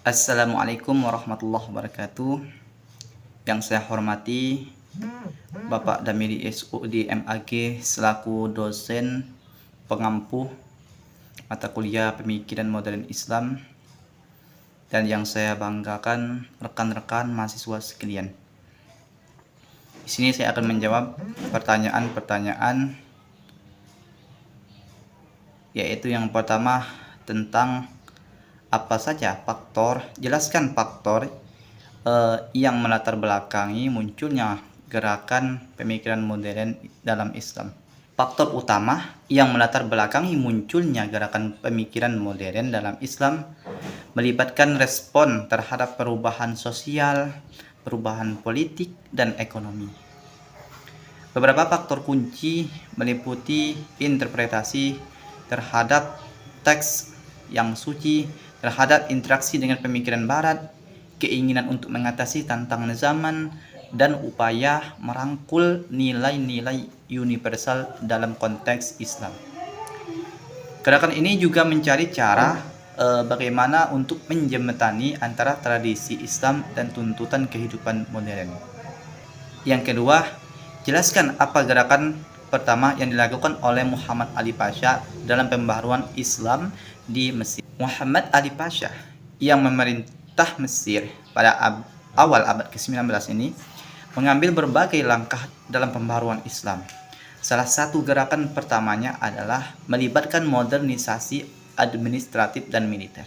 Assalamualaikum warahmatullahi wabarakatuh. Yang saya hormati Bapak Damiri SUD MAG selaku dosen pengampu mata kuliah Pemikiran Modern Islam, dan yang saya banggakan rekan-rekan mahasiswa sekalian. Di sini saya akan menjawab pertanyaan-pertanyaan, yaitu yang pertama tentang apa saja faktor, jelaskan faktor yang melatar belakangi munculnya gerakan pemikiran modern dalam Islam. Faktor utama yang melatar belakangi munculnya gerakan pemikiran modern dalam Islam melibatkan respon terhadap perubahan sosial, perubahan politik, dan ekonomi. Beberapa faktor kunci meliputi interpretasi terhadap teks yang suci, terhadap interaksi dengan pemikiran Barat, keinginan untuk mengatasi tantangan zaman, dan upaya merangkul nilai-nilai universal dalam konteks Islam. Gerakan ini juga mencari cara bagaimana untuk menjembatani antara tradisi Islam dan tuntutan kehidupan modern. Yang kedua, jelaskan apa gerakan pertama yang dilakukan oleh Muhammad Ali Pasha dalam pembaharuan Islam di Mesir. Muhammad Ali Pasha yang memerintah Mesir pada awal abad ke-19 ini mengambil berbagai langkah dalam pembaharuan Islam. Salah satu gerakan pertamanya adalah melibatkan modernisasi administratif dan militer.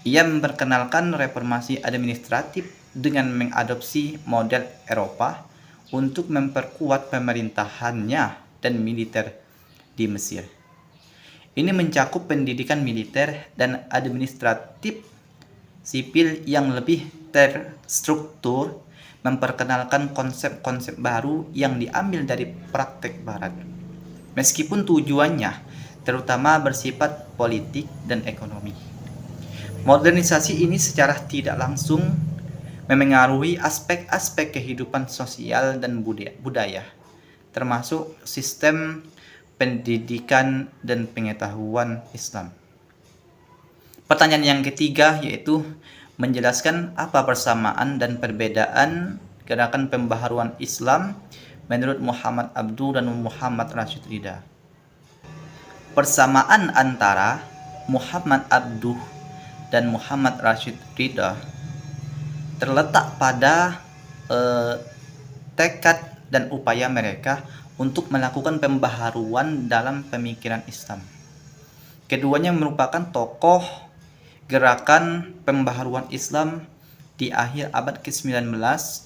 Ia memperkenalkan reformasi administratif dengan mengadopsi model Eropa untuk memperkuat pemerintahannya dan militer di Mesir. Ini mencakup pendidikan militer dan administratif sipil yang lebih terstruktur, memperkenalkan konsep-konsep baru yang diambil dari praktek Barat, meskipun tujuannya terutama bersifat politik dan ekonomi. Modernisasi ini secara tidak langsung memengaruhi aspek-aspek kehidupan sosial dan budaya, termasuk sistem pendidikan dan pengetahuan Islam. Pertanyaan yang ketiga yaitu menjelaskan apa persamaan dan perbedaan gerakan pembaharuan Islam menurut Muhammad Abduh dan Muhammad Rashid Ridha. Persamaan antara Muhammad Abduh dan Muhammad Rashid Ridha terletak pada tekad dan upaya mereka untuk melakukan pembaharuan dalam pemikiran Islam. Keduanya merupakan tokoh gerakan pembaharuan Islam di akhir abad ke-19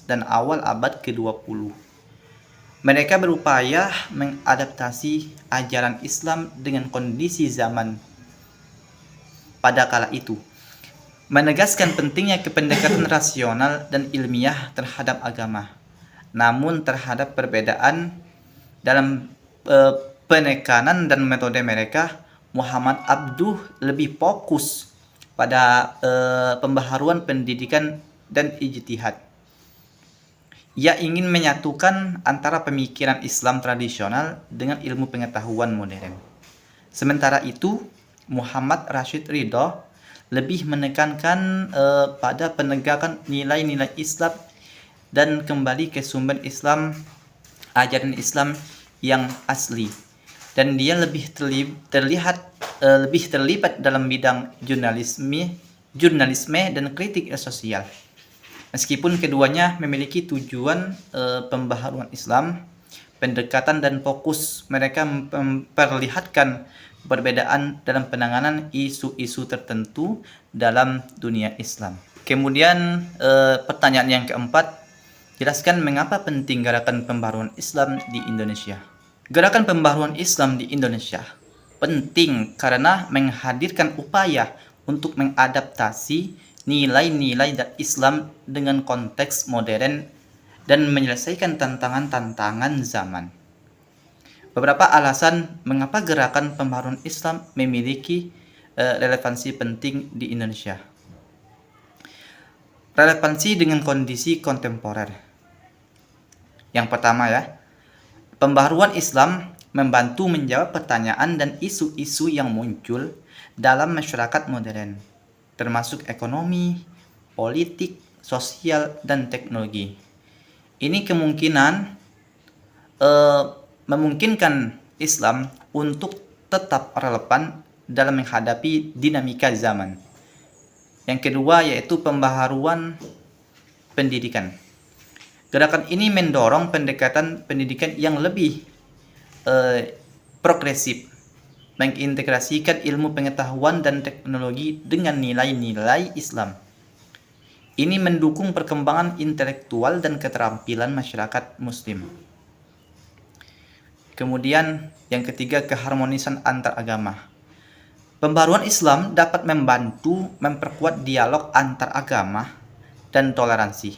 dan awal abad ke-20. Mereka berupaya mengadaptasi ajaran Islam dengan kondisi zaman pada kala itu, menegaskan pentingnya pendekatan rasional dan ilmiah terhadap agama. Namun terhadap perbedaan dalam penekanan dan metode mereka, Muhammad Abduh lebih fokus pada pembaharuan pendidikan dan ijtihad. Ia ingin menyatukan antara pemikiran Islam tradisional dengan ilmu pengetahuan modern. Sementara itu, Muhammad Rashid Ridha lebih menekankan pada penegakan nilai-nilai Islam dan kembali ke sumber Islam, ajaran Islam yang asli, dan dia lebih terlibat dalam bidang jurnalisme dan kritik sosial. Meskipun keduanya memiliki tujuan pembaharuan Islam, pendekatan dan fokus mereka memperlihatkan perbedaan dalam penanganan isu-isu tertentu dalam dunia Islam. Kemudian pertanyaan yang keempat, jelaskan mengapa penting gerakan pembaharuan Islam di Indonesia. Gerakan pembaharuan Islam di Indonesia penting karena menghadirkan upaya untuk mengadaptasi nilai-nilai Islam dengan konteks modern dan menyelesaikan tantangan-tantangan zaman. Beberapa alasan mengapa gerakan pembaharuan Islam memiliki relevansi penting di Indonesia. Relevansi dengan kondisi kontemporer. Yang pertama pembaharuan Islam membantu menjawab pertanyaan dan isu-isu yang muncul dalam masyarakat modern. termasuk ekonomi, politik, sosial, dan teknologi. Ini kemungkinan memungkinkan Islam untuk tetap relevan dalam menghadapi dinamika zaman. Yang kedua yaitu pembaharuan pendidikan. Gerakan ini mendorong pendekatan pendidikan yang lebih progresif, mengintegrasikan ilmu pengetahuan dan teknologi dengan nilai-nilai Islam. Ini mendukung perkembangan intelektual dan keterampilan masyarakat Muslim. Kemudian yang ketiga, keharmonisan antar agama. Pembaruan Islam dapat membantu memperkuat dialog antar agama dan toleransi.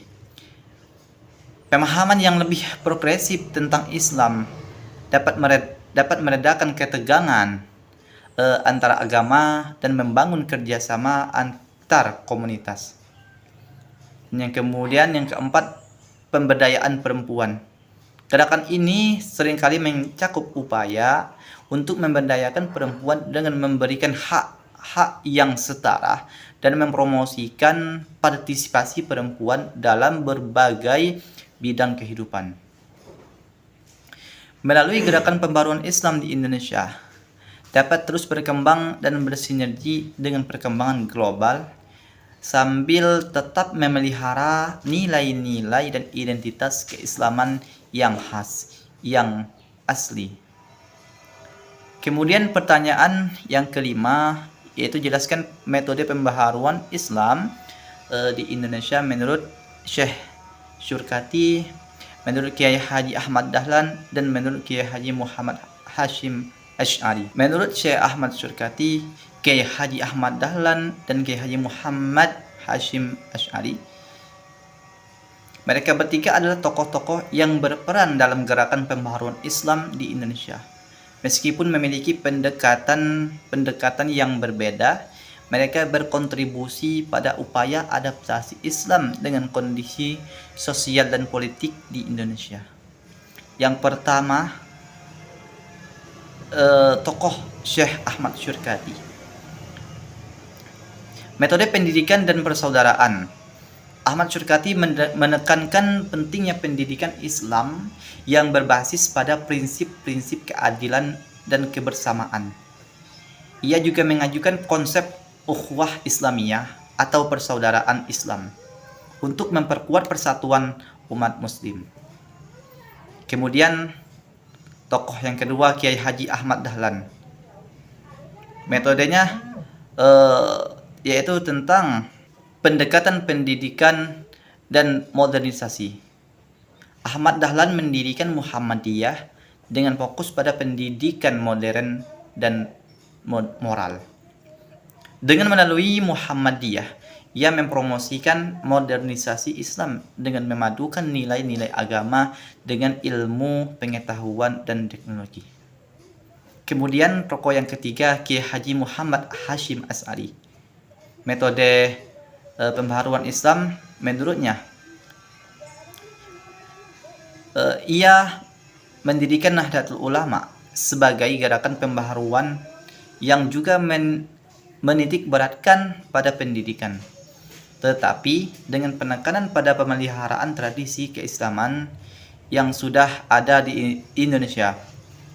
Pemahaman yang lebih progresif tentang Islam dapat meredakan ketegangan antara agama dan membangun kerjasama antar komunitas. Yang keempat, pemberdayaan perempuan. Gerakan ini seringkali mencakup upaya untuk memberdayakan perempuan dengan memberikan hak-hak yang setara dan mempromosikan partisipasi perempuan dalam berbagai bidang kehidupan. Melalui gerakan pembaruan Islam di Indonesia dapat terus berkembang dan bersinergi dengan perkembangan global sambil tetap memelihara nilai-nilai dan identitas keislaman yang khas, yang asli. Kemudian pertanyaan yang kelima yaitu jelaskan metode pembaharuan Islam di Indonesia menurut Syekh Syurkati, menurut Kiai Haji Ahmad Dahlan, dan menurut Kiai Haji Muhammad Hashim Asy'ari. Menurut Syekh Ahmad Syurkati, Kiai Haji Ahmad Dahlan, dan Kiai Haji Muhammad Hashim Asy'ari, mereka bertiga adalah tokoh-tokoh yang berperan dalam gerakan pembaharuan Islam di Indonesia. Meskipun memiliki pendekatan yang berbeda, mereka berkontribusi pada upaya adaptasi Islam dengan kondisi sosial dan politik di Indonesia. Yang pertama, tokoh Syekh Ahmad Syurkati. Metode pendidikan dan persaudaraan. Ahmad Syurkati menekankan pentingnya pendidikan Islam yang berbasis pada prinsip-prinsip keadilan dan kebersamaan. Ia juga mengajukan konsep ukhuwah Islamiyah atau persaudaraan Islam untuk memperkuat persatuan umat Muslim. Kemudian tokoh yang kedua, Kiai Haji Ahmad Dahlan. Metodenya yaitu tentang pendekatan pendidikan dan modernisasi. Ahmad Dahlan mendirikan Muhammadiyah dengan fokus pada pendidikan modern dan moral. Dengan melalui Muhammadiyah, ia mempromosikan modernisasi Islam dengan memadukan nilai-nilai agama dengan ilmu, pengetahuan, dan teknologi. Kemudian tokoh yang ketiga, Kiai Haji Muhammad Hashim Asy'ari. Metode pembaharuan Islam menurutnya, ia mendirikan Nahdlatul Ulama sebagai gerakan pembaharuan yang juga menitik beratkan pada pendidikan, tetapi dengan penekanan pada pemeliharaan tradisi keislaman yang sudah ada di Indonesia.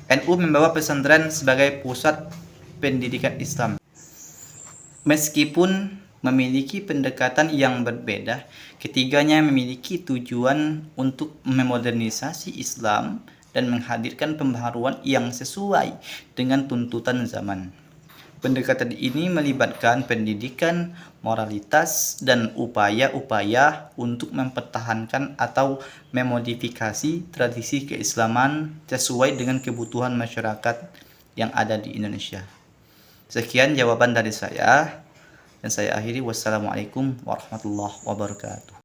NU membawa pesantren sebagai pusat pendidikan Islam. Meskipun memiliki pendekatan yang berbeda, ketiganya memiliki tujuan untuk memodernisasi Islam dan menghadirkan pembaharuan yang sesuai dengan tuntutan zaman. Pendekatan ini melibatkan pendidikan, moralitas, dan upaya-upaya untuk mempertahankan atau memodifikasi tradisi keislaman sesuai dengan kebutuhan masyarakat yang ada di Indonesia. Sekian jawaban dari saya, dan saya akhiri. Wassalamualaikum warahmatullahi wabarakatuh.